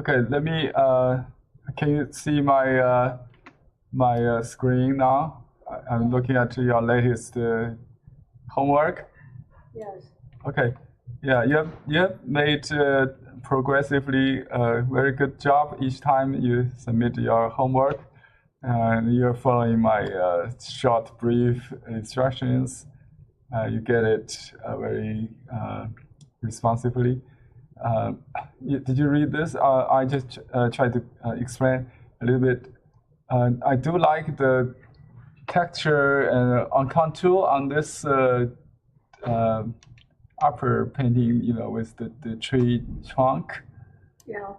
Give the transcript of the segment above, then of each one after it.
Okay, let me. Can you see my my screen now? I'm looking at your latest homework. Yes. Okay. Yeah, you have made progressively a very good job each time you submit your homework, and you're following my short, brief instructions. You get it very responsibly. Did you read this? I just tried to explain a little bit. I do like the texture and on contour on this upper painting, with the tree trunk. Yeah.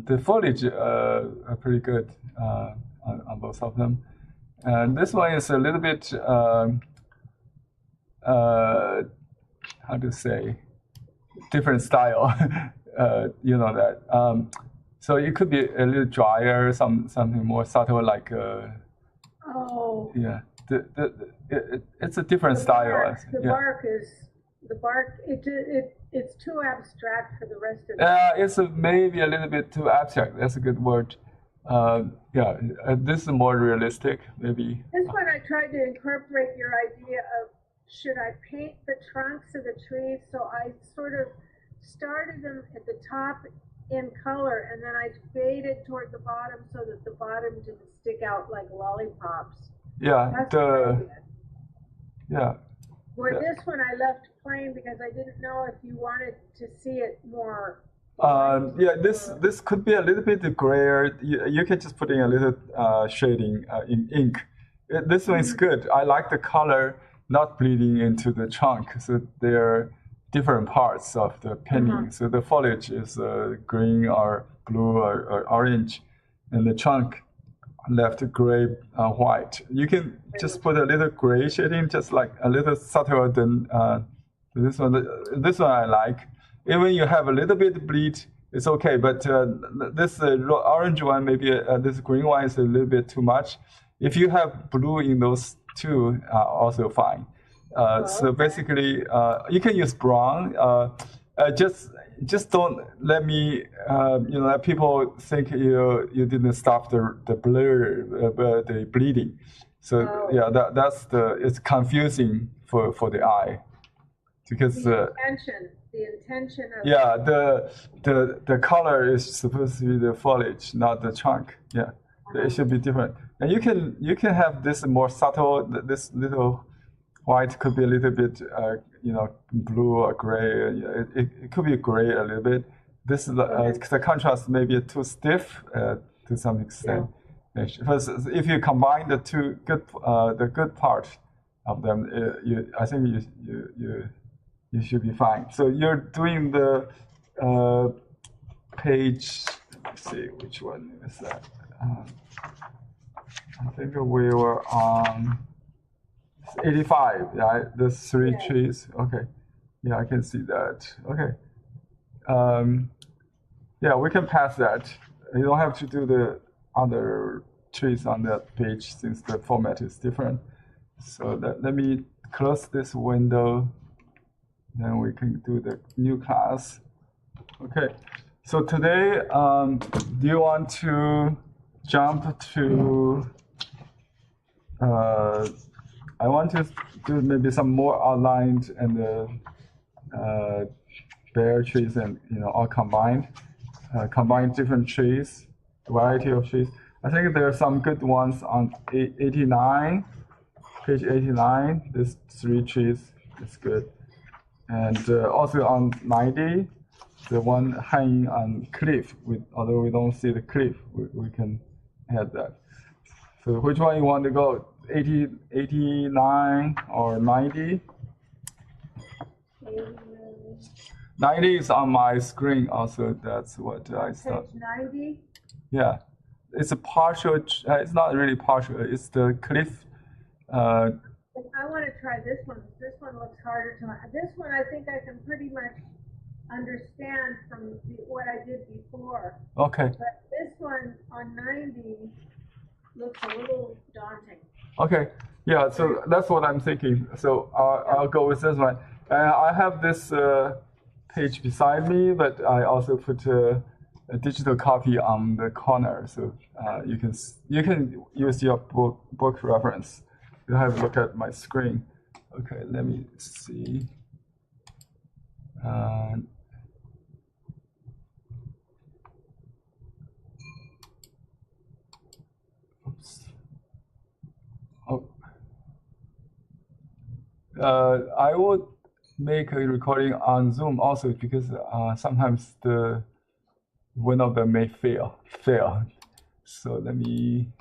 The foliage are pretty good on both of them. And this one is a little bit, how to say, different style. You know that. So it could be a little drier, something more subtle, like. Oh. Yeah. It's a different style. The bark is. The bark, it's too abstract for the rest of it. It's maybe a little bit too abstract. That's a good word. This is more realistic, maybe. This one I tried to incorporate your idea of should I paint the trunks of the trees? So I sort of started them at the top in color, and then I faded toward the bottom so that the bottom didn't stick out like lollipops. Yeah. Where this one I left plain because I didn't know if you wanted to see it more. This could be a little bit grayer. You can just put in a little shading in ink. This one is good. I like the color not bleeding into the trunk. So they're different parts of the painting. So the foliage is green or blue or orange, and the trunk left gray, white. You can just put a little gray shading, just like a little subtler than this one. This one I like. Even you have a little bit bleed, it's okay. But this orange one, maybe this green one is a little bit too much. If you have blue in those two, also fine. So basically, you can use brown. Just don't let me, let people think you didn't stop the blur, the bleeding. So that's it's confusing for the eye, because the intention of the color is supposed to be the foliage, not the trunk. Yeah, it should be different. And you can have this more subtle. This little white could be a little bit, blue or gray. It could be gray a little bit. This is the contrast may be too stiff to some extent. Because if you combine the two the good part of them, I think you should be fine. So you're doing the page. Let's see which one is that. I think we were on 85, right? The three trees. Okay. Yeah, I can see that. Okay. We can pass that. You don't have to do the other trees on that page since the format is different. So let me close this window. Then we can do the new class. Okay. So today, do you want to jump to? I want to do maybe some more outlined and bare trees and all combined, combine different trees, variety of trees. I think there are some good ones on 89, page 89. These three trees is good, and also on 90, the one hanging on cliff. Although we don't see the cliff, we can add that. So which one you want to go? 80, 89 or 90? 90 is on my screen also. That's what I saw. Page 90? Yeah. It's a partial, it's not really partial, it's the cliff. I want to try this one. This one looks harder to. This one I think I can pretty much understand from what I did before. Okay. But this one on 90 looks a little daunting. Okay. Yeah, so that's what I'm thinking. So I'll go with this one. And I have this page beside me, but I also put a digital copy on the corner, so you can use your book reference. You have a look at my screen. Okay, let me see. Oops. Oh. I would make a recording on Zoom also because sometimes one of them may fail. So let me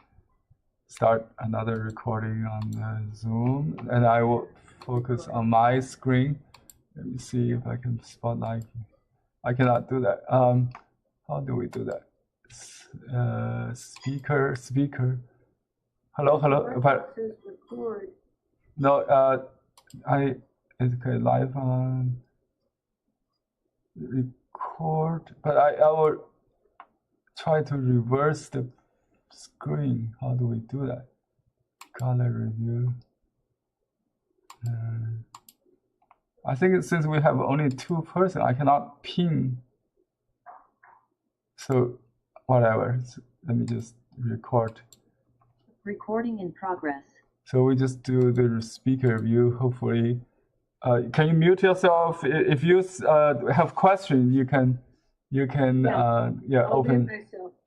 start another recording on Zoom, and I will focus on my screen. Let me see if I can spotlight. I cannot do that. How do we do that? Speaker. Hello. But no, okay, live on record, but I will try to reverse the screen. How do we do that? Color review. I think since we have only 2 persons, I cannot pin. So whatever. So let me just record. Recording in progress. So we just do the speaker view. Hopefully, can you mute yourself? If you have questions, you can open.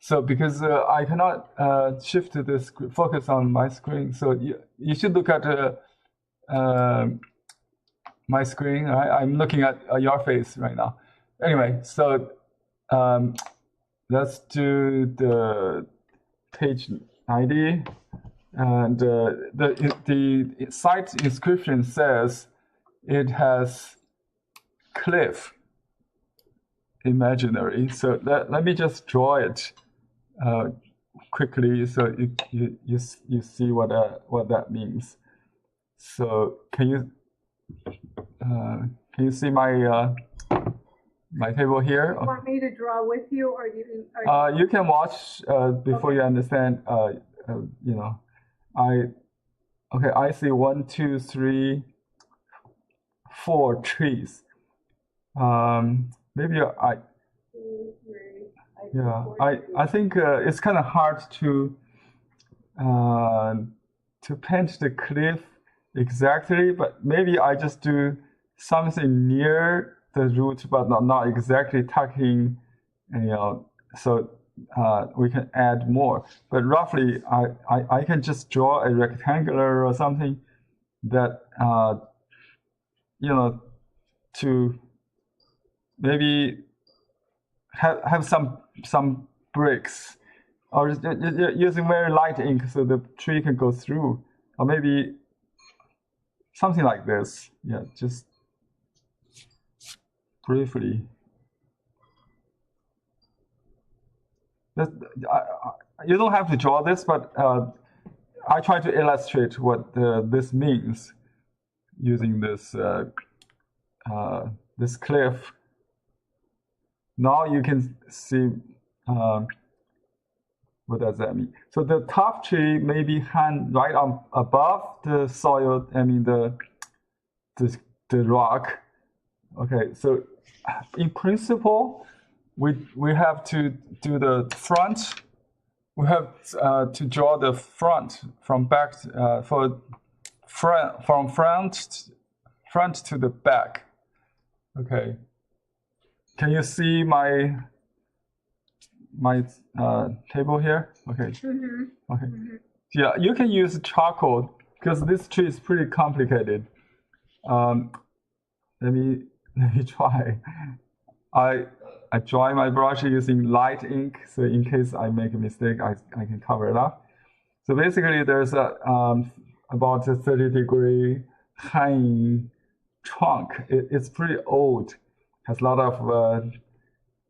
So because I cannot shift this focus on my screen, so you should look at my screen. Right? I'm looking at your face right now. Anyway, so let's do the page ID. And the site inscription says it has cliff imaginary. So let me just draw it quickly so you see what that means. So can you see my table here? You want me to draw with you, or you can watch before you understand. You know. I see 1, 2, 3, 4 trees. Maybe I think it's kind of hard to paint the cliff exactly, but maybe I just do something near the root, but not exactly tucking, so we can add more, but roughly I can just draw a rectangular or something that to maybe have some bricks, or using very light ink so the tree can go through, or maybe something like this. Yeah, just briefly. You don't have to draw this, but I try to illustrate what this means using this this cliff. Now you can see what does that mean. So the top tree may be hang right on above the soil. I mean the rock. Okay, so in principle, we have to do the front. We have to draw the front from back from front to the back. Okay. Can you see my table here? Okay. Mm-hmm. Okay. Mm-hmm. Yeah, you can use charcoal because this tree is pretty complicated. Let me try. I dry my brush using light ink, so in case I make a mistake, I can cover it up. So basically, there's about a 30-degree hanging trunk. It's pretty old. Has a lot of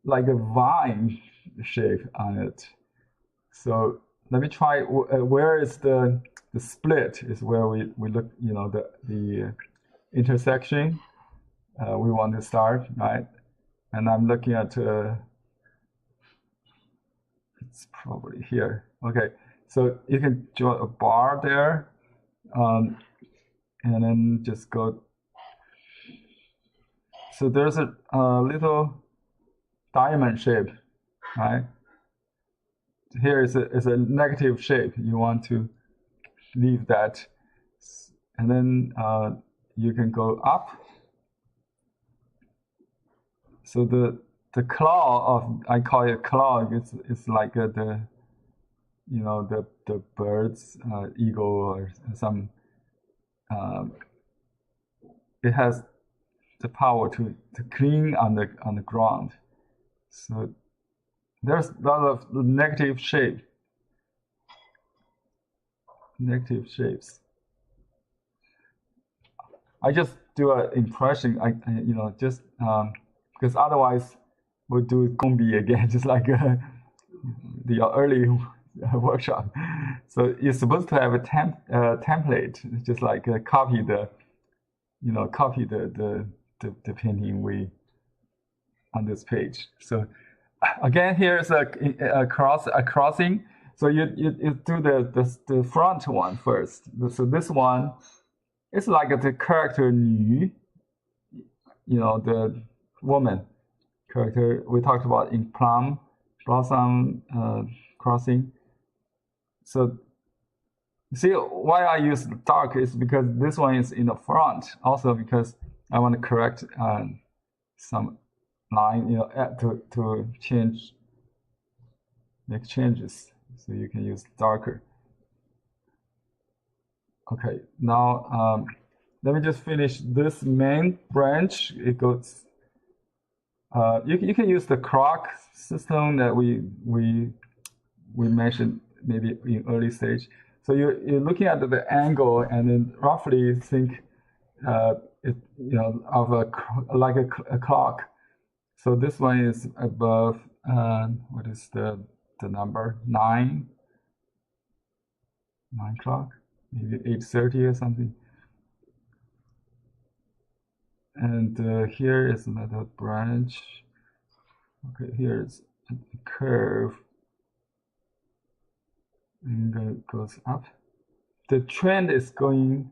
like a vine shape on it. So let me try. Where is the split? Is where we look. The intersection. We want to start, right? And I'm looking at, it's probably here. Okay, so you can draw a bar there, and then just go. So there's a little diamond shape right? Here is a negative shape. You want to leave that, and then you can go up. So the claw of, I call it claw. It's like the the birds, eagle or some. It has the power to clean on the ground. So there's a lot of negative shapes. I just do an impression. I just because otherwise we'll do convey again, just like the early workshop. So you're supposed to have a template, just like copy the painting we on this page. So again, here's a crossing. So you do the front one first. So this one, it's like the character 女, the woman character we talked about in plum blossom crossing. So see why I use dark is because this one is in the front. Also because I want to correct some line, to change, make changes. So you can use darker. Okay, now let me just finish this main branch. It goes. You can use the croc system that we mentioned maybe in early stage. So you're looking at the angle and then roughly think it of like a clock. So this one is above what is the number 9 o'clock, maybe 8:30 or something. And here is another branch. Okay, here's a curve and it goes up. The trend is going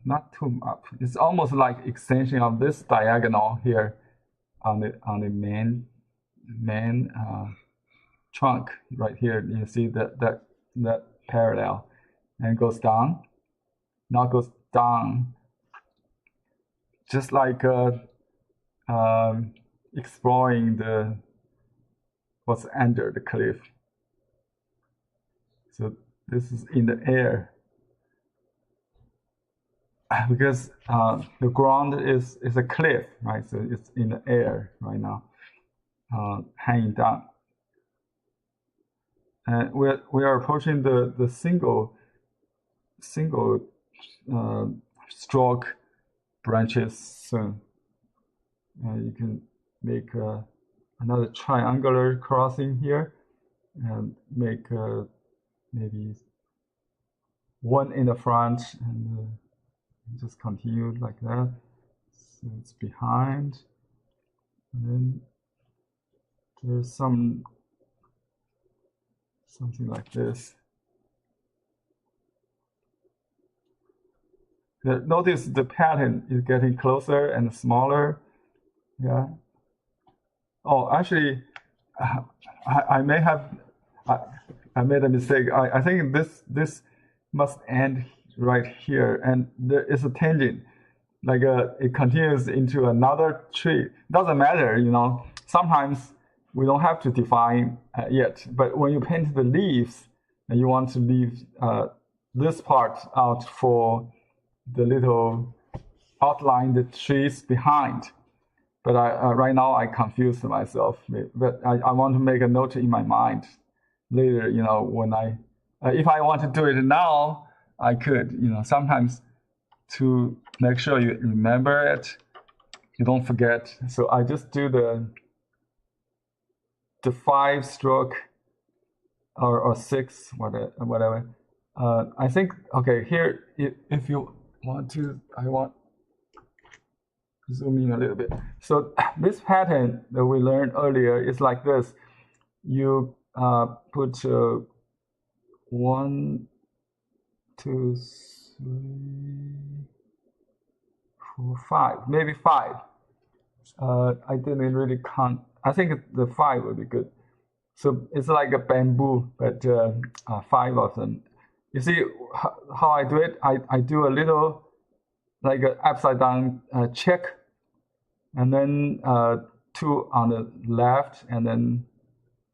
not too up. It's almost like extension of this diagonal here on the main trunk right here. You see that parallel, and it goes down. Now it goes down, just like exploring what's under the cliff. So this is in the air because the ground is a cliff, right? So it's in the air right now, hanging down. And we are approaching the single stroke branches soon. You can make another triangular crossing here and make maybe one in the front and just continue like that. So it's behind, and then there's something like this. Notice the pattern is getting closer and smaller. Yeah. Oh, actually, I may have I made a mistake. I think this must end right here, and there is a tangent, like it continues into another tree. Doesn't matter, Sometimes we don't have to define yet, but when you paint the leaves, and you want to leave this part out for the little outline, the trees behind. But right now I confused myself. But I want to make a note in my mind later. When if I want to do it now, I could. Sometimes to make sure you remember it, you don't forget. So I just do the 5-stroke or 6, whatever. I think here if you want to, I want zoom in a little bit. So this pattern that we learned earlier is like this. You put 1, 2, 3, 4, 5, maybe 5. I didn't really count. I think the 5 would be good. So it's like a bamboo, but 5 of them. You see how I do it? I do a little like an upside down check, and then 2 on the left, and then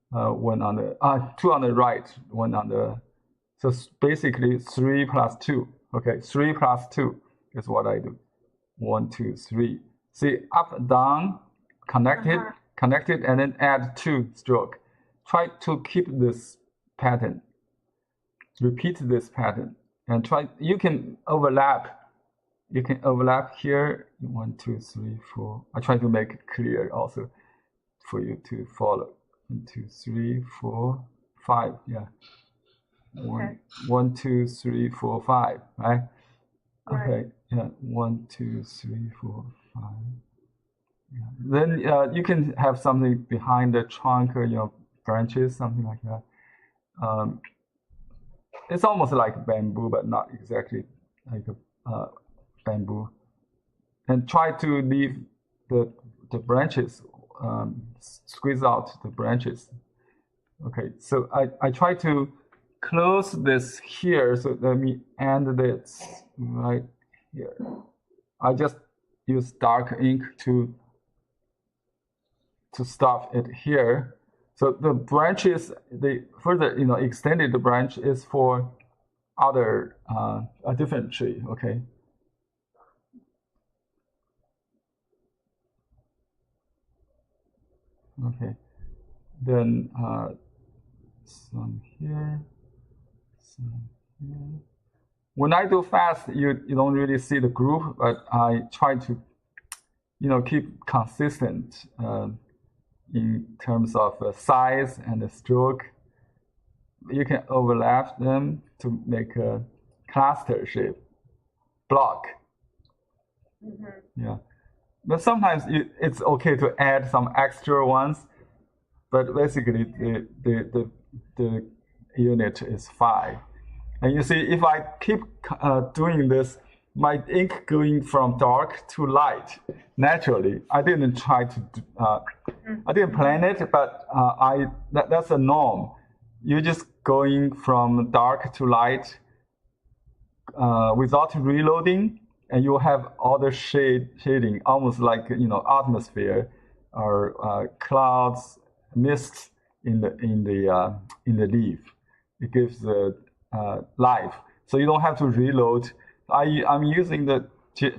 1 on the 2 on the right, 1 on the. So basically 3 plus 2. Okay, 3 plus 2 is what I do. 1, 2, 3. See, up, down, connected, and then add 2 stroke. Try to keep this pattern. Repeat this pattern, and try. You can overlap. You can overlap here. 1, 2, 3, 4. I try to make it clear also for you to follow. 1, 2, 3, 4, 5. Yeah. Okay. 1, 2, 3, 4, 5. Right. Right. Okay. Yeah. 1, 2, 3, 4, 5. Yeah. Then you can have something behind the trunk, branches, something like that. It's almost like bamboo, but not exactly like a bamboo. And try to leave the branches, squeeze out the branches. Okay, so I try to close this here, so let me end this right here. I just use dark ink to stop it here. So the branches, the further extended the branch is for other a different tree. Okay. Okay. Then some here, some here. When I do fast, you don't really see the group, but I try to keep consistent in terms of size and the stroke. You can overlap them to make a cluster shape block. Yeah, but sometimes it's okay to add some extra ones, but basically the unit is 5. And you see, if I keep doing this, my ink going from dark to light naturally. I didn't try to I didn't plan it, but that's a norm. You're just going from dark to light without reloading, and you have all the shading, almost like atmosphere or clouds, mists in the leaf. It gives the life, so you don't have to reload. I'm using the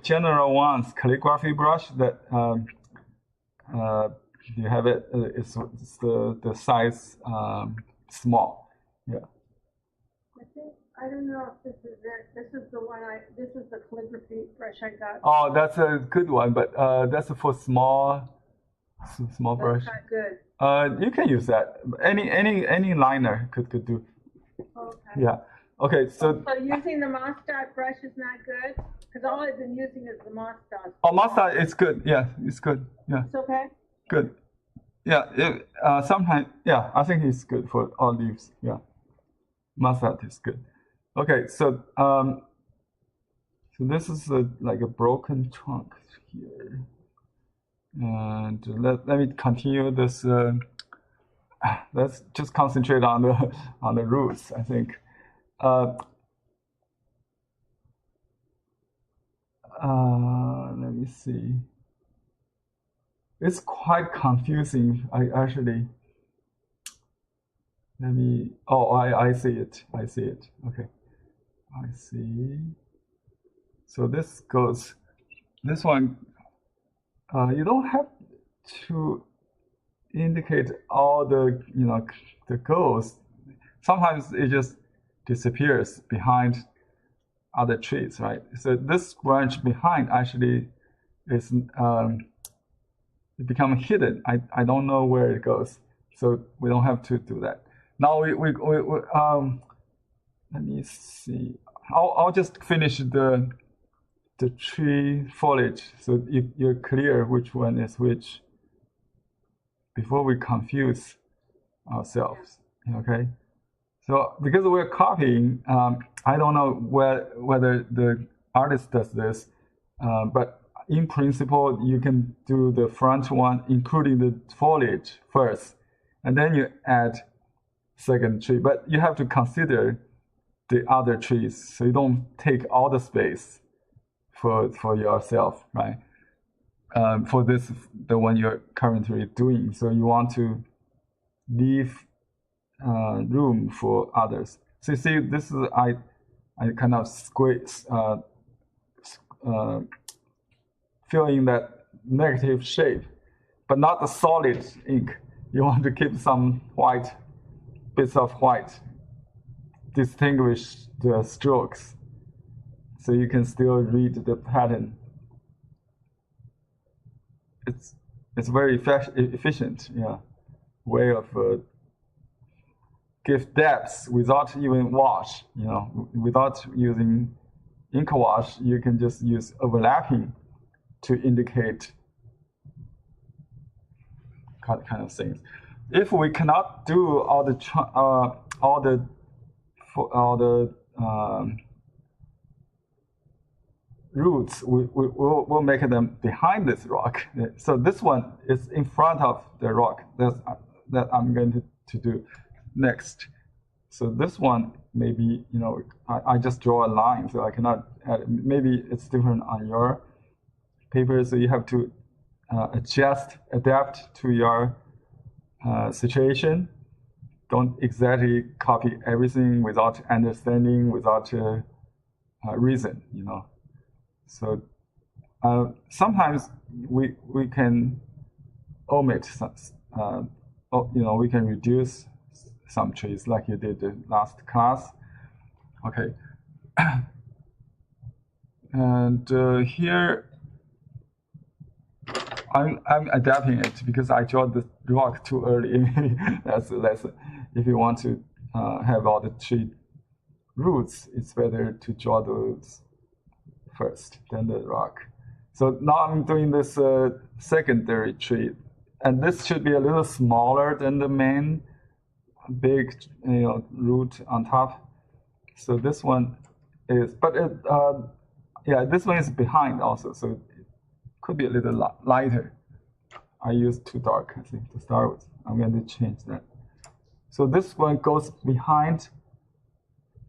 general ones calligraphy brush that you have it. It's the size small. Yeah. I don't know if this is it. This is the one this is the calligraphy brush I got. Oh, that's a good one, but that's for small brush. That's not good. You can use that. Any liner could do. Okay. Yeah. Okay. So using the Moss dot brush is not good, because all I've been using is the Moss dot. Oh, Moss dot is good. Yeah, it's good. Yeah. It's okay. Good. Yeah. Sometimes. Yeah, I think it's good for all leaves. Yeah. Moss dot is good. Okay. So so this is like a broken trunk here, and let me continue this. Let's just concentrate on the roots, I think. Let me see. It's quite confusing. I actually. Let me. Oh, I see it. I see it. Okay. I see. So this goes. This one. You don't have to indicate all the the goals. Sometimes it just disappears behind other trees, right? So this branch behind actually is it becomes hidden. I don't know where it goes, so we don't have to do that. Now we let me see. I'll just finish the tree foliage, so you're clear which one is which before we confuse ourselves. Okay. So because we're copying, I don't know whether the artist does this, but in principle, you can do the front one, including the foliage first, and then you add second tree. But you have to consider the other trees, so you don't take all the space for yourself, right? For the one you're currently doing. So you want to leave room for others. So you see, this is I kind of squeeze, fill in that negative shape, but not the solid ink. You want to keep some white, bits of white, distinguish the strokes, so you can still read the pattern. It's very efficient, way of give depth without even wash. Without using ink wash, you can just use overlapping to indicate kind of things. If we cannot do all the roots, we'll make them behind this rock. So this one is in front of the rock that I'm going to do next. So this one, maybe, I just draw a line, so I cannot add, maybe it's different on your paper, so you have to adapt to your situation. Don't exactly copy everything without understanding, without reason, So sometimes we can omit some, we can reduce some trees like you did the last class. Okay. And here I'm adapting it because I draw the rock too early. That's if you want to have all the tree roots, it's better to draw those first, then the rock. So now I'm doing this secondary tree, and this should be a little smaller than the main big root on top. So this one is, but this one is behind also, so it could be a little lighter. I used too dark, I think, to start with. I'm going to change that. So this one goes behind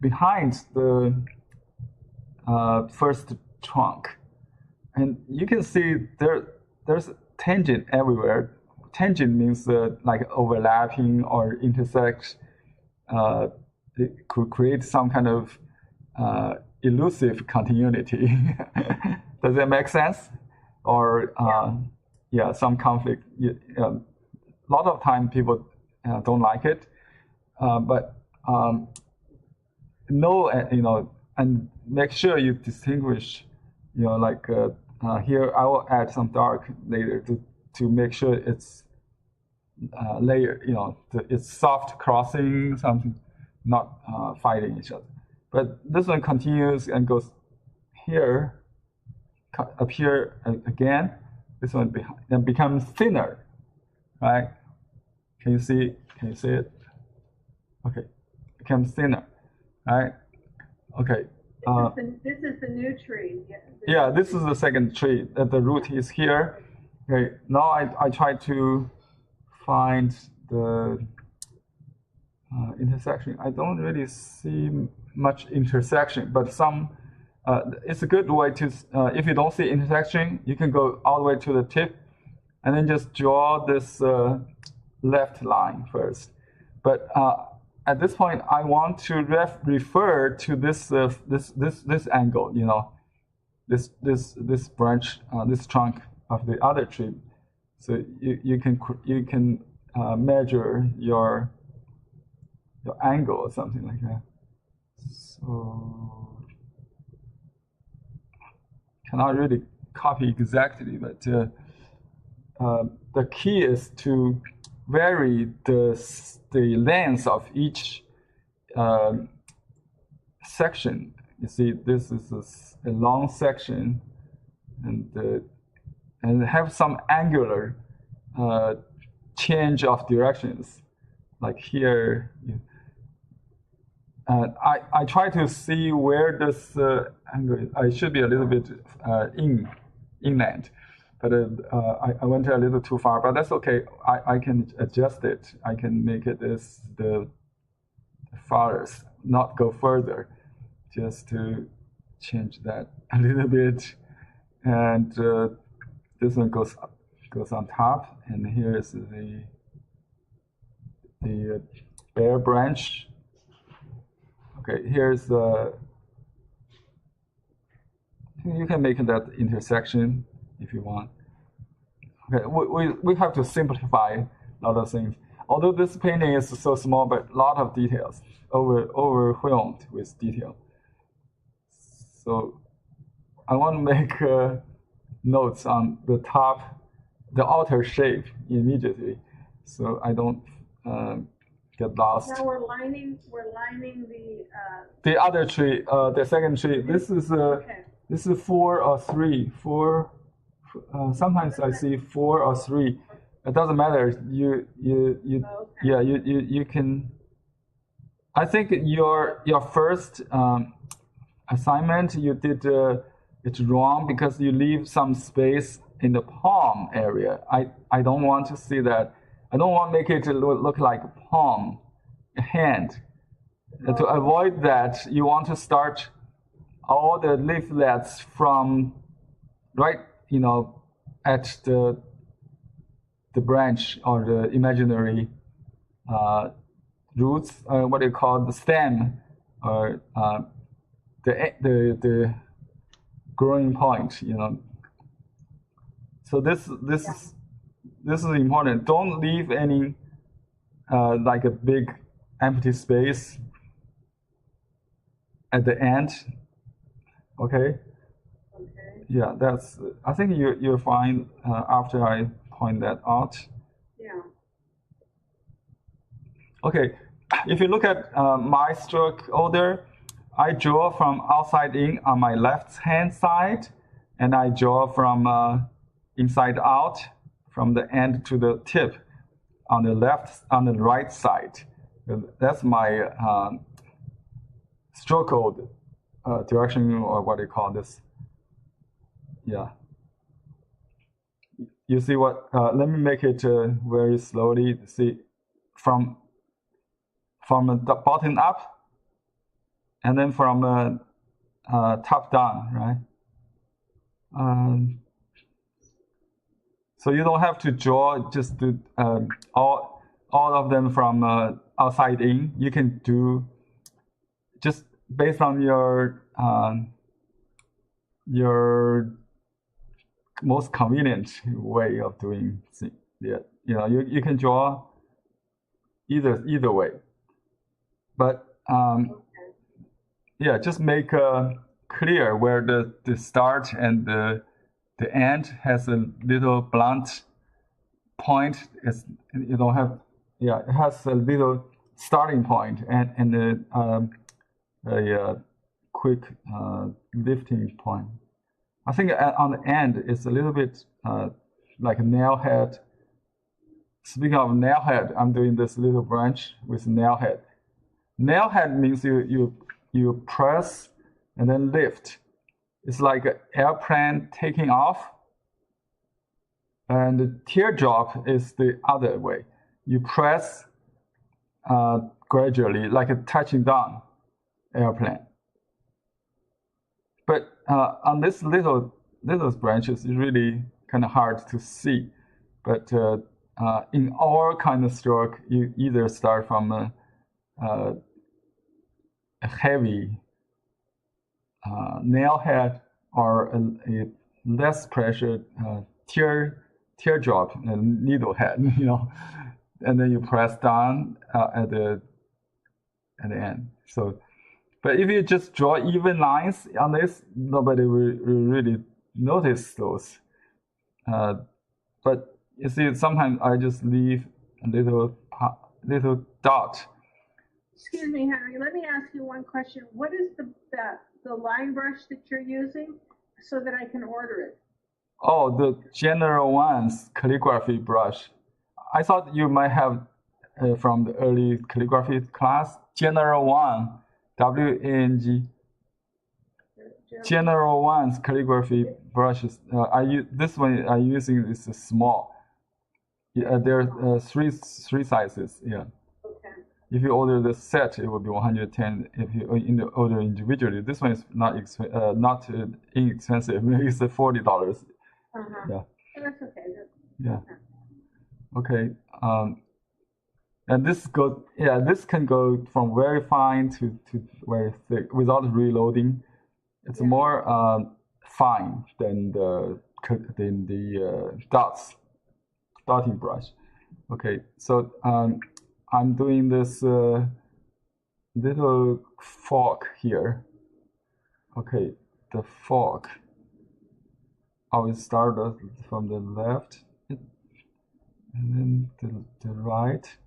the first trunk, and you can see there's tangent everywhere. Tangent means like overlapping or intersect. It could create some kind of elusive continuity. Does that make sense? Or some conflict. A lot of time people don't like it, but and make sure you distinguish. Like here, I will add some dark later to make sure it's layer. It's soft crossing something, not fighting each other. But this one continues and goes here, up here again. This one then becomes thinner, right? Can you see it? Okay, becomes thinner, right? Okay. This is the new tree. Yeah, this is the second tree. The root is here. Okay, now I try to find the intersection. I don't really see much intersection, but some. It's a good way to. If you don't see intersection, you can go all the way to the tip, and then just draw this left line first. But at this point, I want to refer to this angle. This branch, this trunk of the other tree. So you can measure your angle or something like that. So cannot really copy exactly, but the key is to vary the length of each section. You see, this is a long section, and have some angular change of directions, like here. I try to see where this angle. I should be a little bit inland. But I went a little too far, but that's okay. I can adjust it. I can make it as the farthest, not go further, just to change that a little bit. And this one goes on top, and here is the bare branch. Okay, here's the. You can make that intersection if you want. Okay, we have to simplify a lot of things. Although this painting is so small, but a lot of details, overwhelmed with detail. So I want to make notes on the top, the outer shape immediately, so I don't get lost. Now we're lining the other tree, the second tree. This is okay. This is 4 or 3. 4. Sometimes I see 4 or 3. It doesn't matter. You Okay. yeah, you can. I think your first assignment you did it wrong because you leave some space in the palm area. I don't want to see that. I don't want to make it look like a palm, a hand. To avoid that, you want to start all the leaflets from right, at the branch or the imaginary roots, what do you call the stem, or the growing point, So this is important. Don't leave any like a big empty space at the end. Okay. Okay. Yeah, that's. I think you're fine after I point that out. Yeah. Okay, if you look at my stroke order, I draw from outside in on my left hand side, and I draw from inside out from the end to the tip on the right side. That's my stroke code direction, or what do you call this? Yeah. You see what? Let me make it very slowly. See, from the bottom up, and then from top down, right? So you don't have to draw just all of them from outside in. You can do just based on your most convenient way of doing things. Yeah, you can draw either way, but yeah, just make clear where the start and the end has a little blunt point. You don't have, yeah, it has a little starting point and a quick lifting point. I think on the end it's a little bit like a nail head. Speaking of nail head, I'm doing this little branch with nail head. Nail head means you press and then lift. It's like an airplane taking off. And the teardrop is the other way. You press gradually, like a touching down airplane. But on this little branches, it's really kind of hard to see. But in our kind of stroke, you either start from a heavy nail head or a less pressured teardrop needle head, and then you press down at the end. So, but if you just draw even lines on this, nobody will really notice those. But you see, sometimes I just leave a little dot. Excuse me, Henry. Let me ask you one question. What is the line brush that you're using so that I can order it? Oh, the general ones, calligraphy brush. I thought you might have from the early calligraphy class. General one, WANG. general ones, calligraphy brushes. This one I'm using is small. Yeah, there are three sizes. Yeah. Okay. If you order the set, it will be 110. If you order individually, this one is not inexpensive. It's $40. Yeah. Oh, that's okay. Yeah. Okay. And this goes. Yeah, this can go from very fine to very thick without reloading. It's more fine than the dotting brush. Okay, so I'm doing this little fork here. Okay, the fork. I will start from the left and then the right.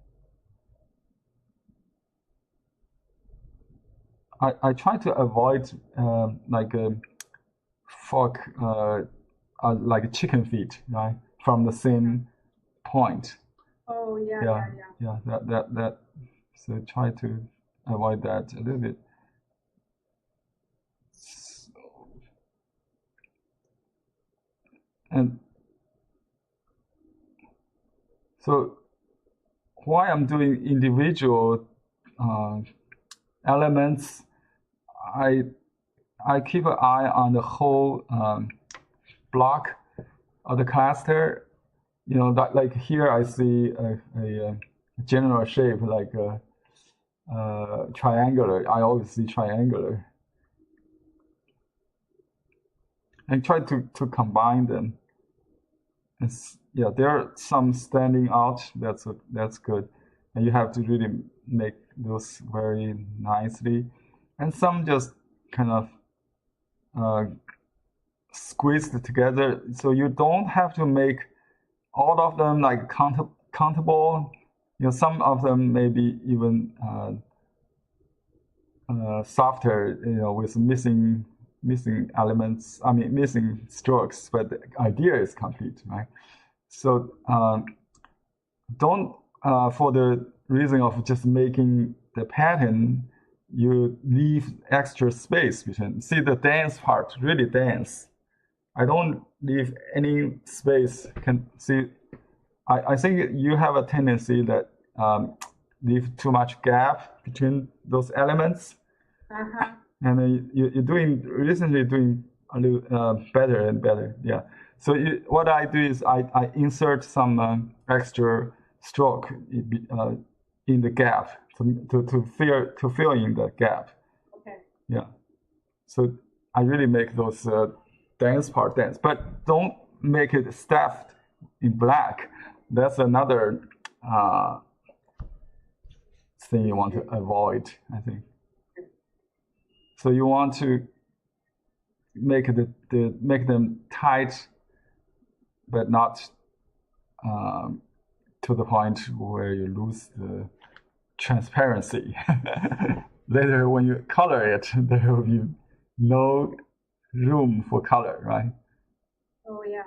I try to avoid like a fork like a chicken feet, right, from the same point. Oh yeah. That. So try to avoid that a little bit. And so while I'm doing individual elements, I keep an eye on the whole block of the cluster. You know, that like here I see a general shape like a triangular. I always see triangular. And try to combine them. Yeah, there are some standing out. That's good, and you have to really make those very nicely, and some just kind of squeezed together. So you don't have to make all of them like countable. You know, some of them maybe even softer. You know, with missing elements. I mean, missing strokes, but the idea is complete, right? So don't for the reason of just making the pattern, you leave extra space between. See the dense part, really dense. I don't leave any space. Can see. I think you have a tendency that leave too much gap between those elements. And you're recently doing a little better and better. Yeah. So what I do is I insert some extra stroke in the gap to fill in the gap. Okay. Yeah. So I really make those dense part dense, but don't make it stuffed in black. That's another thing you want to avoid, I think. So you want to make make them tight, but not to the point where you lose the transparency. Later, when you color it, there will be no room for color, right? Oh yeah.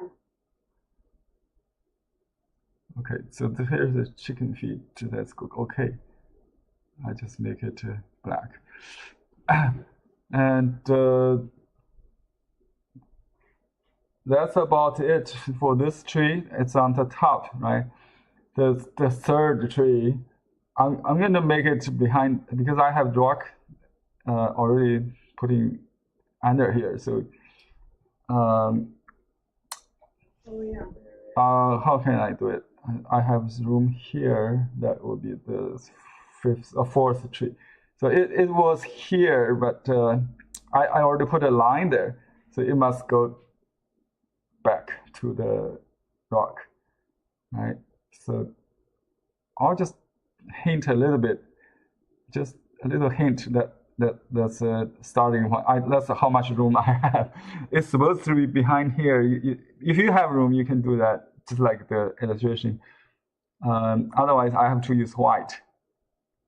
Okay, so here's the chicken feet. That's good. Okay, I just make it black. And that's about it for this tree. It's on the top, right? The third tree, I'm going to make it behind because I have rock already putting under here. So oh yeah. How can I do it? I have room here. That will be the fourth tree. So it was here, but I already put a line there. So it must go back to the rock, right? So I'll just hint a little bit, just a little hint that's starting point. That's how much room I have. It's supposed to be behind here. If you have room, you can do that, just like the illustration. Otherwise, I have to use white.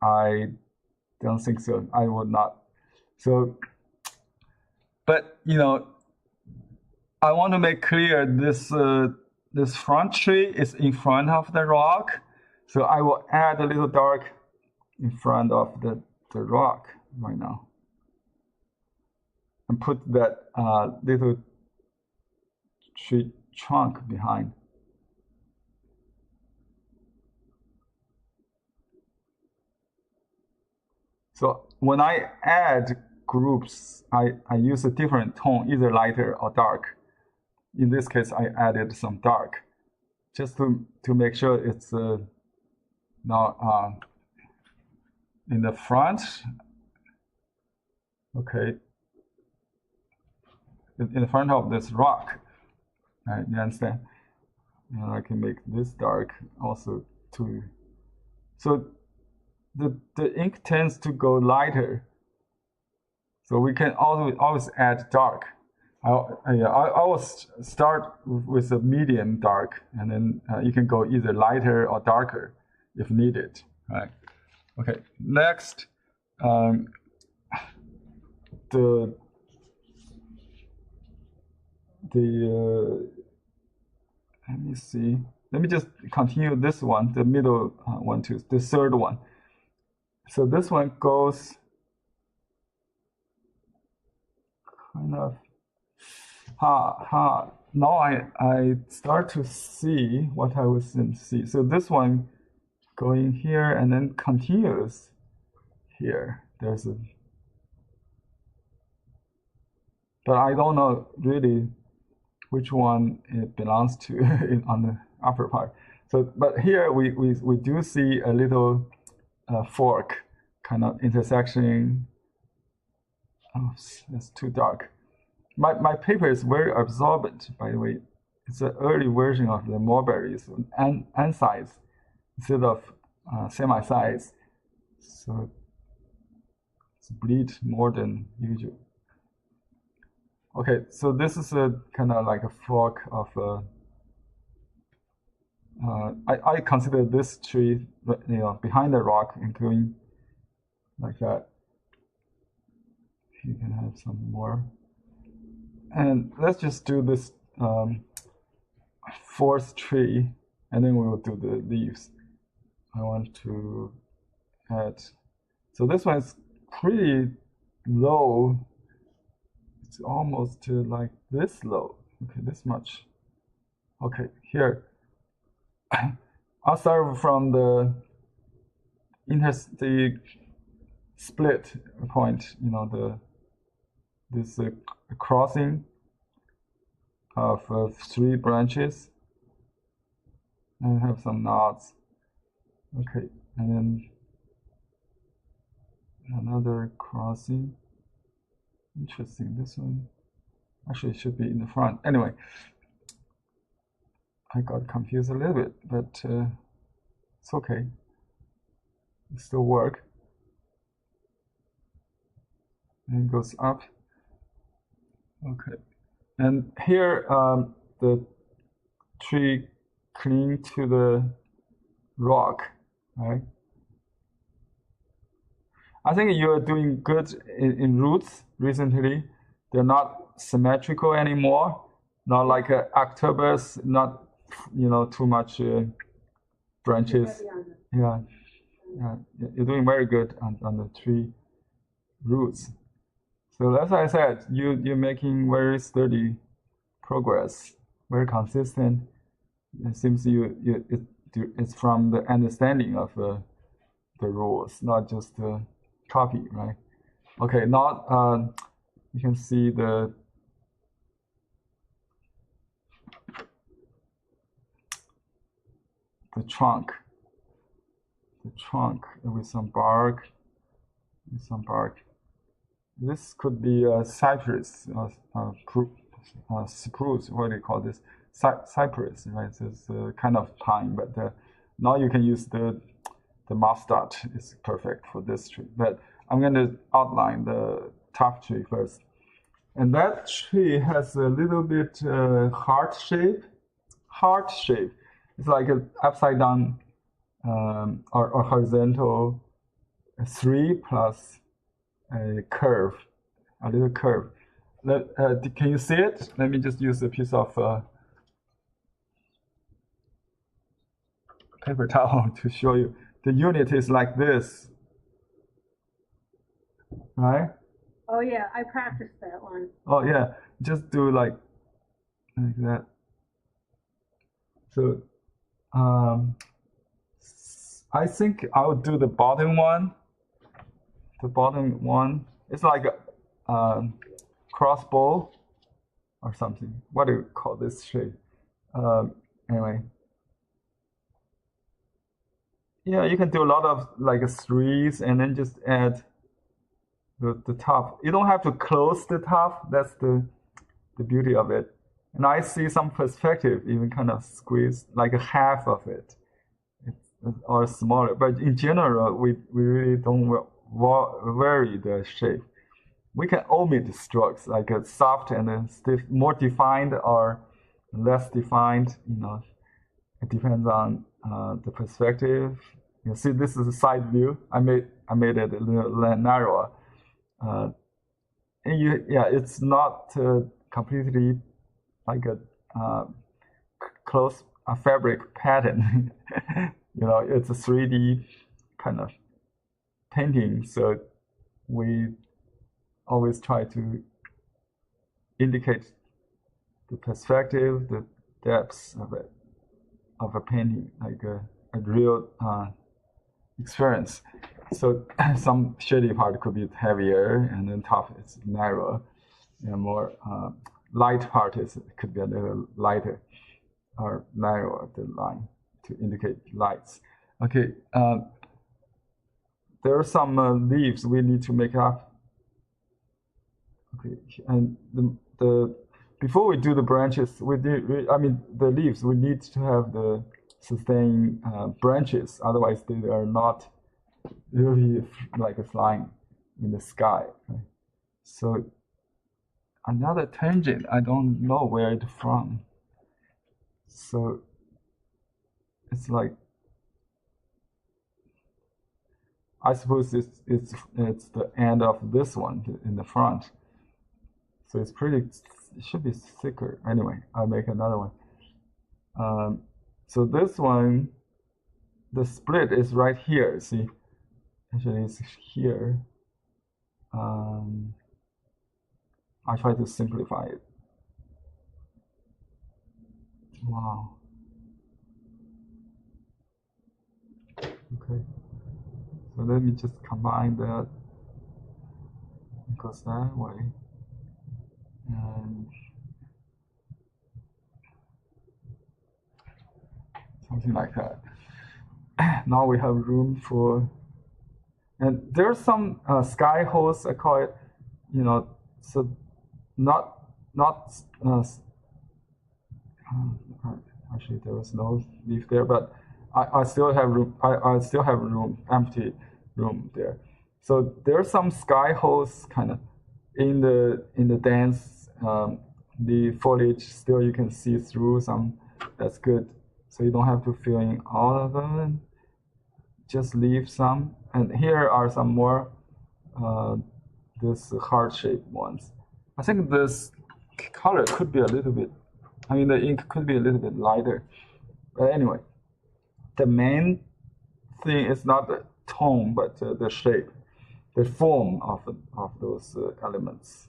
I don't think so. I would not. So, but you know, I want to make clear this this front tree is in front of the rock. So I will add a little dark in front of the rock right now. and put that little tree trunk behind. So when I add groups, I use a different tone, either lighter or dark. In this case, I added some dark, just to make sure it's now in the front. Okay, in the front of this rock, right? You understand? And I can make this dark also too. So the ink tends to go lighter. So we can always add dark. I always start with a medium dark, and then you can go either lighter or darker if needed. Right? Okay. Next, let me see. Let me just continue this one, the middle one to the third one. So this one goes kind of Now I start to see what I was going to see. So this one going here and then continues here. There's a, but I don't know really which one it belongs to on the upper part. So, but here we do see a little fork, kind of intersection. Oh, that's too dark. My paper is very absorbent, by the way. It's an early version of the mulberries, and size instead of semi-size. So it's bleed more than usual. Okay, so this is a kind of like a fork of I consider this tree, behind the rock, including like that. You can have some more. And let's just do this fourth tree, and then we will do the leaves. I want to add. So this one is pretty low. It's almost like this low. Okay, this much. Okay, here. I'll start from the split point. This crossing of 3 branches, and have some knots. Okay, and then another crossing. Interesting. This one actually should be in the front. Anyway, I got confused a little bit, but it's okay. It still works. And it goes up. Okay, and here the tree cling to the rock, right? I think you are doing good in roots recently. They're not symmetrical anymore. Not like octopus, not too much branches. Yeah, you're doing very good on the tree roots. So as I said, you're making very steady progress, very consistent. It seems it's from the understanding of the rules, not just copy, right? Okay, now you can see the trunk with some bark, This could be a cypress, spruce. What do you call this? Cypress, right? It's kind of pine, but now you can use the mustard. It's perfect for this tree. But I'm going to outline the top tree first. And that tree has a little bit heart shape. It's like an upside down or horizontal 3 plus a curve, a little curve. Can you see it? Let me just use a piece of paper towel to show you. The unit is like this, right? Oh Oh yeah, I practiced that one. Oh yeah, just do like that. So I think I would do the bottom one. The bottom one, it's like a crossbow or something. What do you call this shape? Anyway, yeah, you can do a lot of like threes and then just add the top. You don't have to close the top. That's the beauty of it. And I see some perspective, even kind of squeeze like a half of it, or smaller. But in general, we really don't vary the shape. We can omit the strokes, like a soft and a stiff, more defined or less defined. It depends on the perspective. You see, this is a side view. I made it a little narrower. And it's not completely like a close fabric pattern. It's a 3D kind of painting, so we always try to indicate the perspective, the depths of a painting, like a real experience. So some shady part could be heavier, and then top is narrower, and more light part could be a little lighter or narrower the line to indicate lights. Okay, there are some leaves we need to make up. Okay, and the before we do the branches, the leaves, we need to have the sustaining branches. Otherwise, they are not really like flying in the sky. Right? So another tangent, I don't know where it's from. So it's like, I suppose it's the end of this one in the front. So it should be thicker. Anyway, I'll make another one. So this one, the split is right here. See, actually it's here. I try to simplify it. Wow. Okay. So let me just combine that. It goes that way. And something like that. Now we have room for, and there's some sky holes, I call it, so not actually there was no leaf there, but I still have room. I still have empty room there. So there's some sky holes kind of in the dense the foliage. Still, you can see through some. That's good. So you don't have to fill in all of them. Just leave some. And here are some more this heart-shaped ones. I think this color could be a little bit. The ink could be a little bit lighter. But anyway, the main thing is not the tone, but the shape, the form of those elements.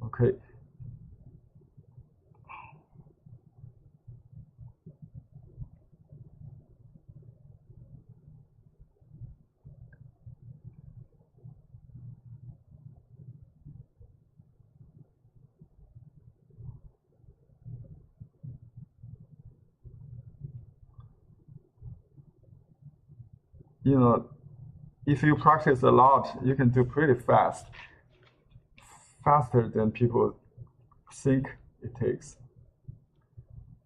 Okay. If you practice a lot, you can do pretty fast, faster than people think it takes.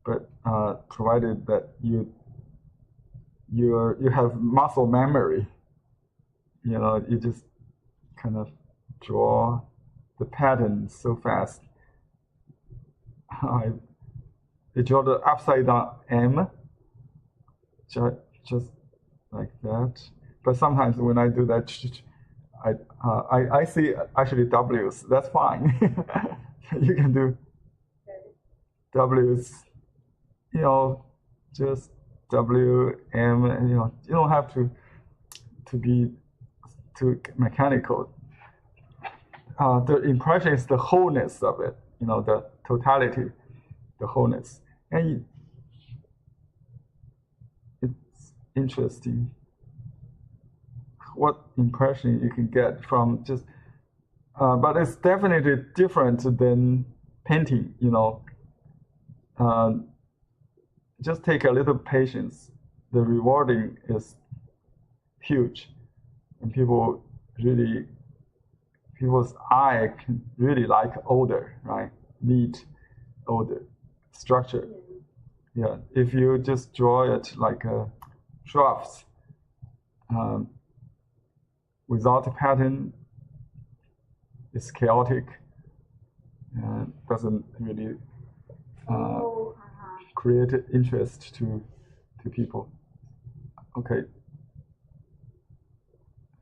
But provided that you have muscle memory, you just kind of draw the pattern so fast. I draw the upside down M, just like that. But sometimes when I do that, I see actually W's. That's fine. You can do W's, just W, M, and you don't have to to mechanical. The impression is the wholeness of it, the totality, the wholeness. And it's interesting what impression you can get from just, but it's definitely different than painting, just take a little patience. The rewarding is huge, and people's eye can really like order, right? Neat order, structure. Yeah, if you just draw it like shrubs, without a pattern, it's chaotic and doesn't really create interest to people. Okay.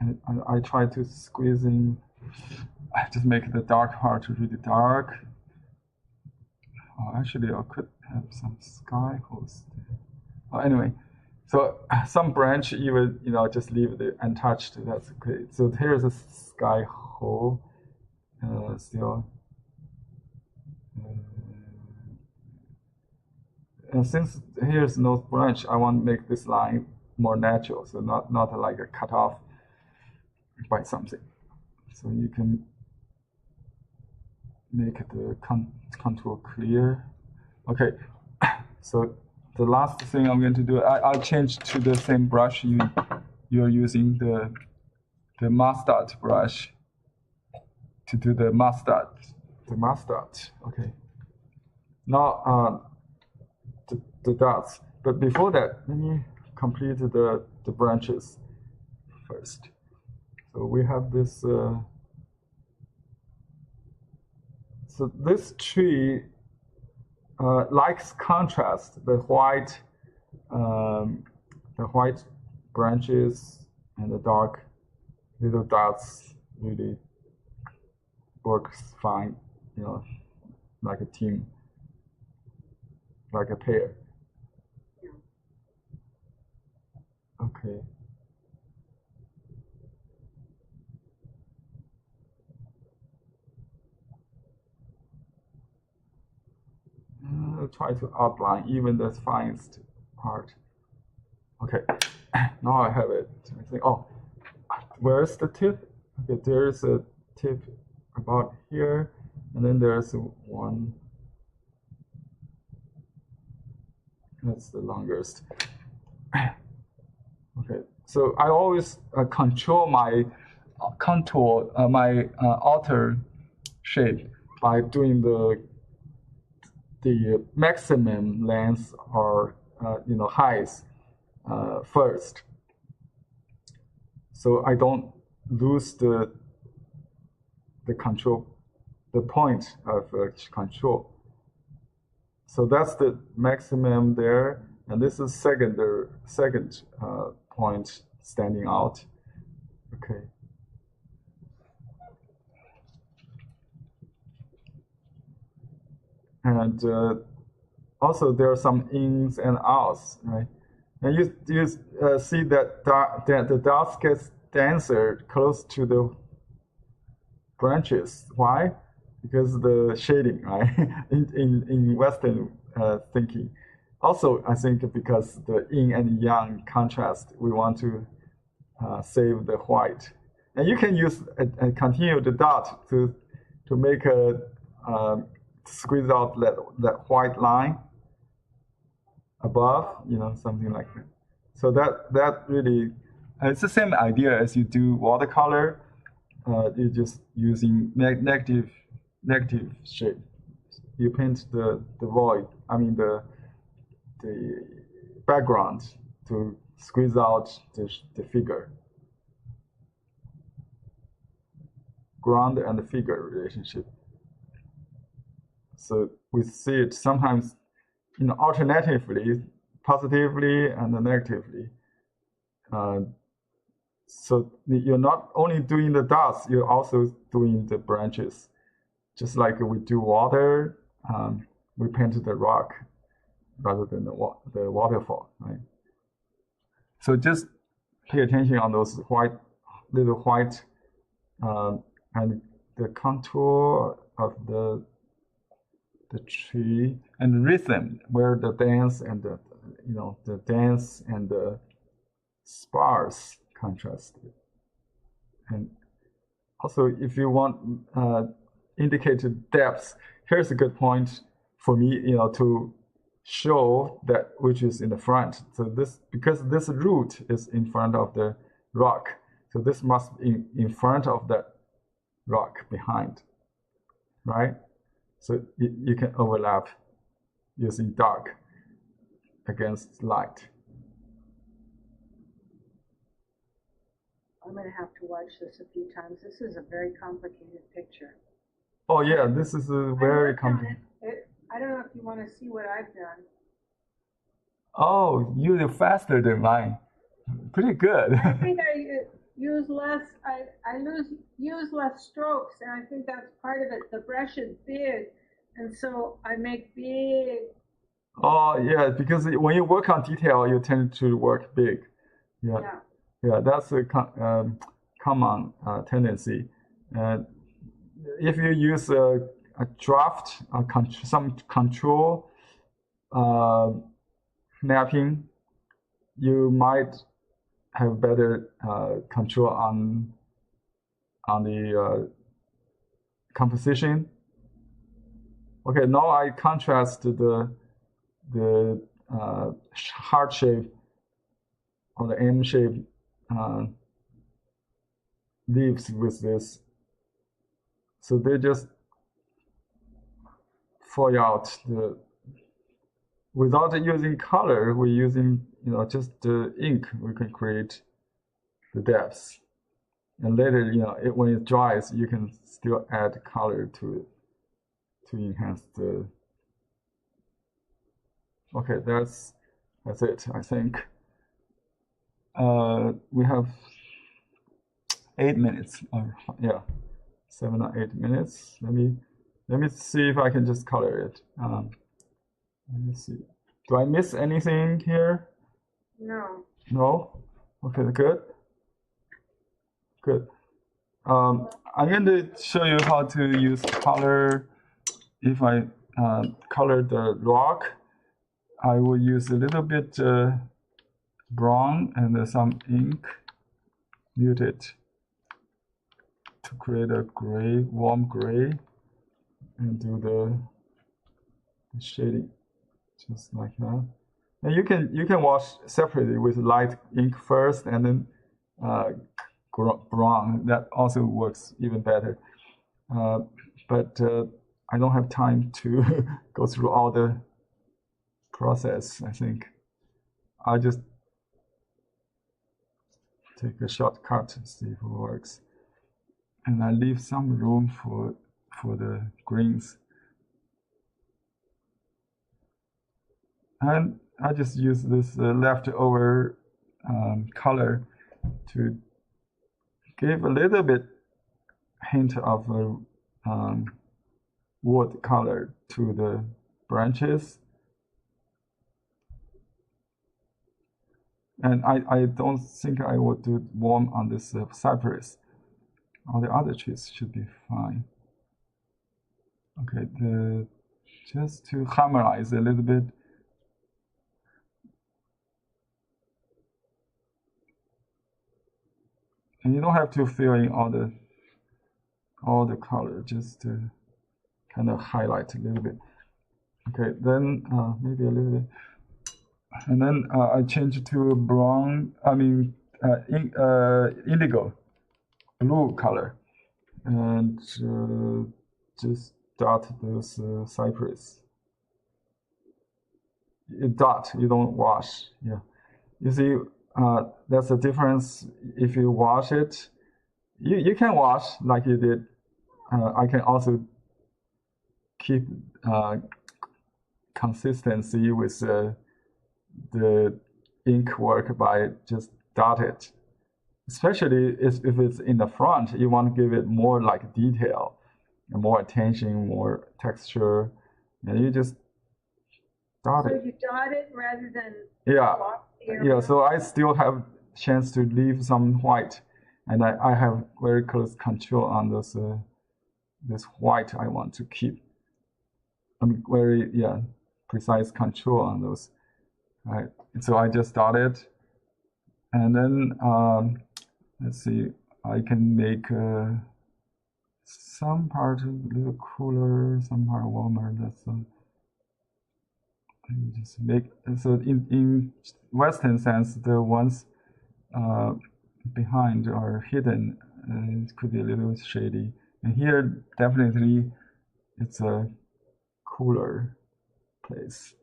And I try to squeeze in, I just make the dark part really dark. Actually, I could have some sky holes. Anyway, so some branch even, just leave it untouched. That's okay. So here's a sky hole still. And since here's no branch, I want to make this line more natural, so not like a cut off by something. So you can make the contour clear. Okay, so the last thing I'm going to do, I'll change to the same brush you're using, the mustard brush, to do the mustard. Okay. Now the dots. But before that, let me complete the branches first. So we have this. So this tree likes contrast. The white branches and the dark little dots really works fine. Like a team, like a pair. Okay. I'll try to outline even the finest part. Okay, now I have it. I think, where's the tip? Okay, there's a tip about here, and then there's one. That's the longest. Okay, so I always control my contour, my outer shape by doing the maximum length or height first, so I don't lose the control, the point of control. So that's the maximum there, and this is second point standing out. Okay. And also there are some ins and outs, right? And you see that the dots gets denser close to the branches. Why? Because the shading, right? in Western thinking. Also, I think because the yin and yang contrast, we want to save the white. And you can use continue the dot to make a squeeze out that white line above, something like that. So that really, it's the same idea as you do watercolor. You're just using negative shape. You paint the void, the background to squeeze out the figure. Ground and the figure relationship. So we see it sometimes, alternatively, positively and negatively. So you're not only doing the dots, you're also doing the branches. Just like we do water, we paint the rock rather than the waterfall, right? So just pay attention on those little white, and the contour of the tree and rhythm, where the dance and the dance and the sparse contrasted. And also, if you want indicated depth, here's a good point for me, to show that which is in the front. So because this root is in front of the rock, so this must be in front of that rock behind, right? So you can overlap using dark against light. I'm going to have to watch this a few times. This is a very complicated picture. Oh yeah, this is a very complicated. I don't know if you want to see what I've done. Oh, you're faster than mine. Pretty good. I think I use less. I use less strokes, and I think that's part of it. The brush is big, and so I make big. Oh yeah, because when you work on detail, you tend to work big. Yeah, that's a common tendency. If you use a draft, some control mapping, you might have better control on the composition. Okay, now I contrast the heart shape or the M shape leaves with this. So they just fall out. Without using color, we're using just the ink. We can create the depths, and later when it dries, you can still add color to it to enhance the. Okay, that's it. I think we have 8 minutes. Yeah. 7 or 8 minutes. Let me see if I can just color it. Let me see. Do I miss anything here? No. No? Okay, good. Good. I'm going to show you how to use color. If I color the rock, I will use a little bit brown and some ink, mute it to create a gray, warm gray, and do the shading just like that. And you can wash separately with light ink first and then brown. That also works even better. But I don't have time to go through all the process. I think I'll just take a shortcut and see if it works. And I leave some room for the greens. And I just use this leftover color to give a little bit hint of wood color to the branches. And I don't think I would do warm on this cypress. All the other trees should be fine. Okay, just to harmonize a little bit. And you don't have to fill in all the color, just to kind of highlight a little bit. Okay, then maybe a little bit. And then I change it to brown, indigo, blue color. And just dot those cypress. You dot, you don't wash. Yeah. You see, that's the difference. If you wash it, you can wash like you did. I can also keep consistency with the ink work by just dot it. Especially if it's in the front, you want to give it more like detail, and more attention, more texture, and you just dot it. So you dot it rather than yeah. So I still have chance to leave some white, and I have very close control on this this white I want to keep. I'm very precise control on those. Right. So I just started, and then let's see. I can make some part a little cooler, some part warmer. That's just make so in Western sense, the ones behind are hidden. It could be a little shady, and here definitely it's a cooler place.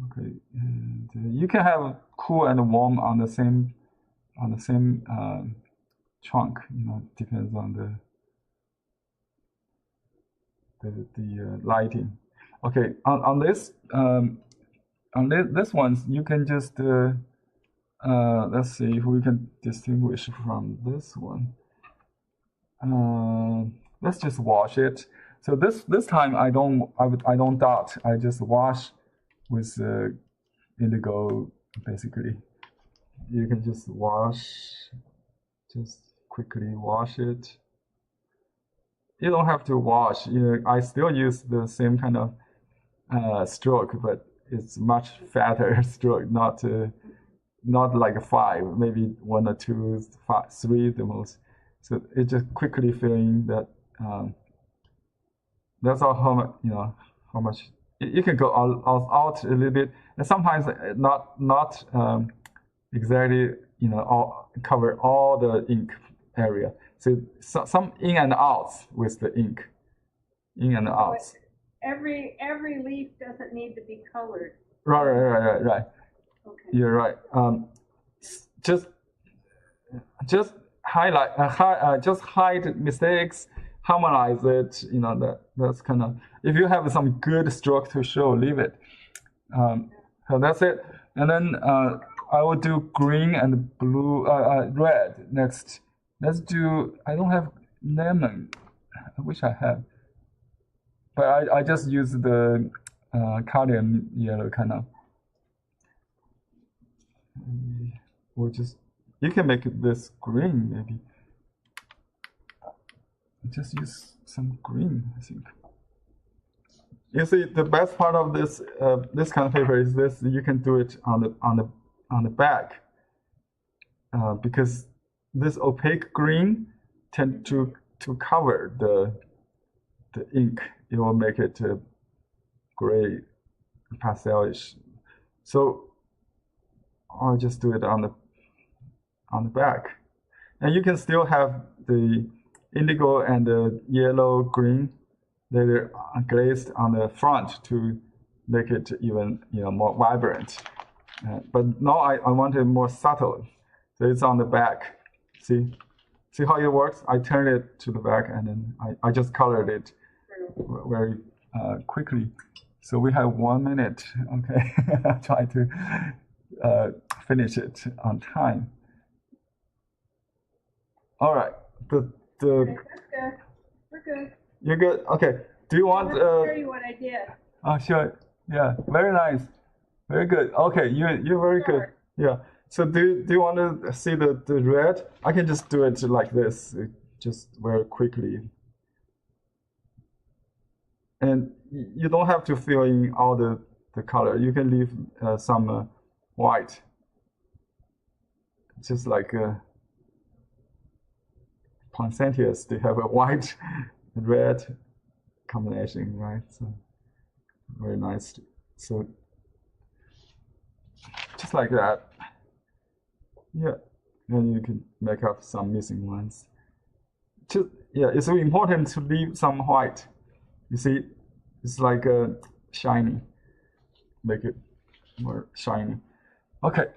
Okay, and you can have cool and warm on the same trunk. Depends on the lighting. Okay, on this this ones you can just let's see if we can distinguish from this one. Let's just wash it. So this time I don't dot. I just wash with indigo basically. You can just quickly wash it. You don't have to wash. I still use the same kind of stroke, but it's much fatter stroke, not like 5, maybe 1 or 2, 5, 3 the most. So it just quickly filling that. That's all how much you can go out a little bit, and sometimes not exactly cover all the ink area. So some in and outs with the ink, in and outs. Every leaf doesn't need to be colored. Right. Okay. You're right. Just highlight, just hide mistakes, harmonize it. That's kind of, if you have some good stroke to show, leave it. So that's it. And then I will do green and blue, red next. Let's do. I don't have lemon. I wish I had, but I just use the Cardian yellow kind of. Or just, you can make this green maybe. Just use some green, I think. You see, the best part of this this kind of paper is this. You can do it on the back because this opaque green tend to cover the ink. It will make it gray, pastelish. So I'll just do it on the back, and you can still have the indigo and the yellow green later glazed on the front to make it even more vibrant. But now I want it more subtle, so it's on the back. See how it works? I turn it to the back, and then I just colored it very quickly. So we have 1 minute. Okay, I'll try to finish it on time. All right. Okay, that's good. We're good. You're good. Okay. Do you want? Let me show you what I did. Oh, sure. Yeah. Very nice. Very good. Okay. You're very good. Yeah. So do you want to see the red? I can just do it like this, just very quickly. And you don't have to fill in all the color. You can leave some white. Just like poinsettias, they have a white and red combination, right? So very nice. So just like that. Yeah, and you can make up some missing ones. It's really important to leave some white. You see, it's like shiny. Make it more shiny. Okay.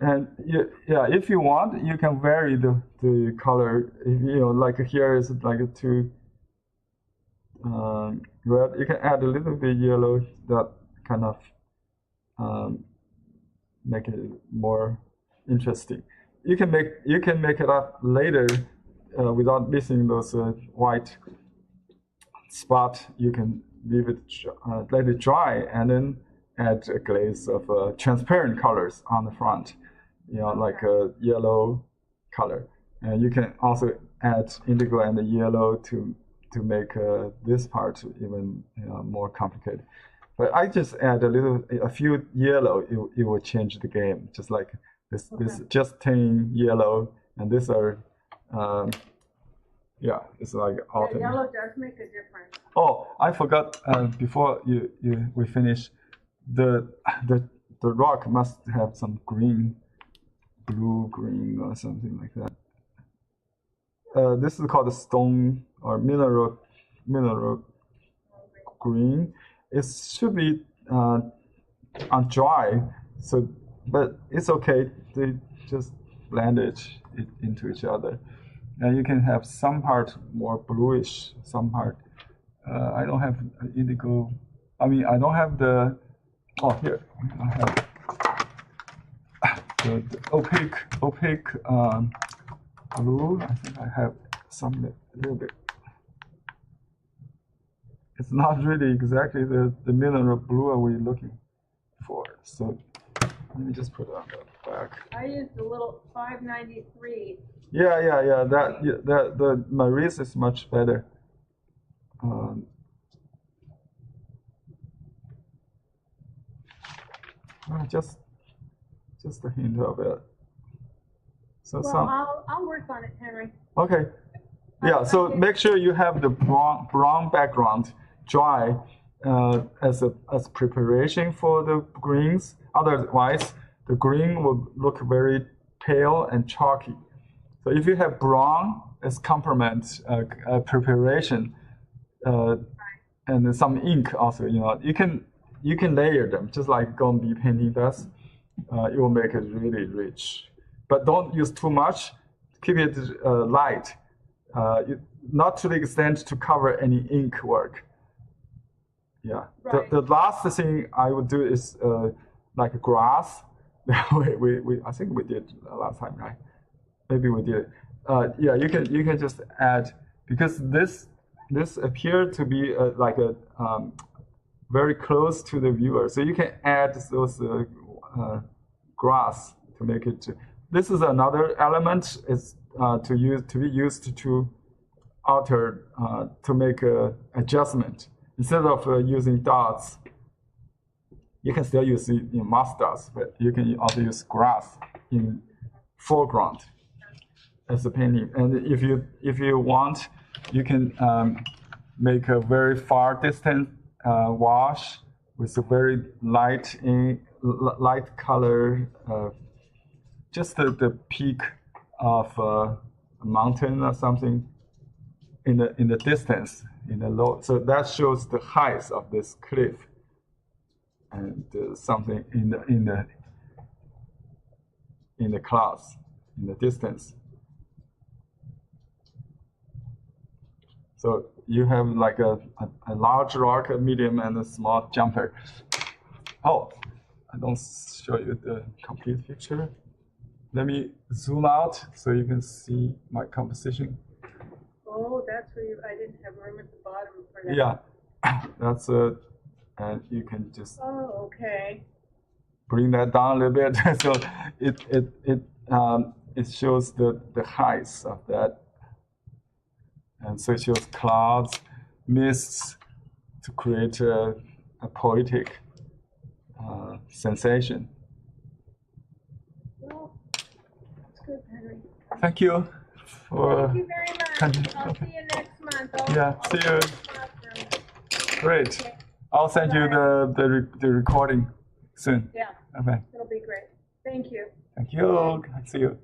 And if you want, you can vary the color. Like here is like a 2 red. You can add a little bit yellow. That kind of make it more interesting. You can make it up later without missing those white spot. You can leave it let it dry and then add a glaze of transparent colors on the front. like a yellow color. And you can also add indigo and the yellow to make this part even more complicated. But I just add a few yellow, it will change the game. Just like this just 10 yellow, and these are, it's like autumn. Yeah, yellow does make a difference. Oh, I forgot before we finish, the rock must have some green, blue green or something like that. This is called stone or mineral green. It should be on dry, but it's okay. They just blend it into each other, and you can have some part more bluish, some part. I don't have indigo. I mean, I don't have the. Oh, here I have the opaque blue. I think I have some a little bit. It's not really exactly the mineral blue we're looking for. So let me just put it on the back. I used a little 593. Yeah. The Maurice is much better. Just a hint of it. So I'll work on it, Henry. Okay. Yeah. So make sure you have the brown background dry as preparation for the greens. Otherwise, the green will look very pale and chalky. So if you have brown as complement preparation, and some ink also, you can layer them just like Gombe painting does. It will make it really rich, but don't use too much. Keep it light, not to the extent to cover any ink work. Yeah. Right. The last thing I would do is like grass. I think we did last time, right? Maybe we did. Yeah, you can just add, because this appeared to be like a very close to the viewer, so you can add those grass to make it. This is another element is to be used to alter to make a adjustment. Instead of using dots, you can still use mask dots, but you can also use grass in foreground as a painting. And if you want, you can make a very far distant wash with a very light color, just the peak of a mountain or something in the distance, in the low. So that shows the height of this cliff, and something in the clouds, in the distance. So you have like a large rock, a medium, and a small jumper. Oh, I don't show you the complete picture. Let me zoom out so you can see my composition. Oh, that's where I didn't have room at the bottom for that. Yeah, that's and you can just. Oh, okay. Bring that down a little bit, so it shows the heights of that. And so it shows clouds, mists, to create a poetic sensation. Well, that's good, Henry. Thank you. Thank you very much. I'll see you next month. See you. Great. Okay. I'll send you the recording soon. Yeah. Okay. It'll be great. Thank you. Thank you. See you.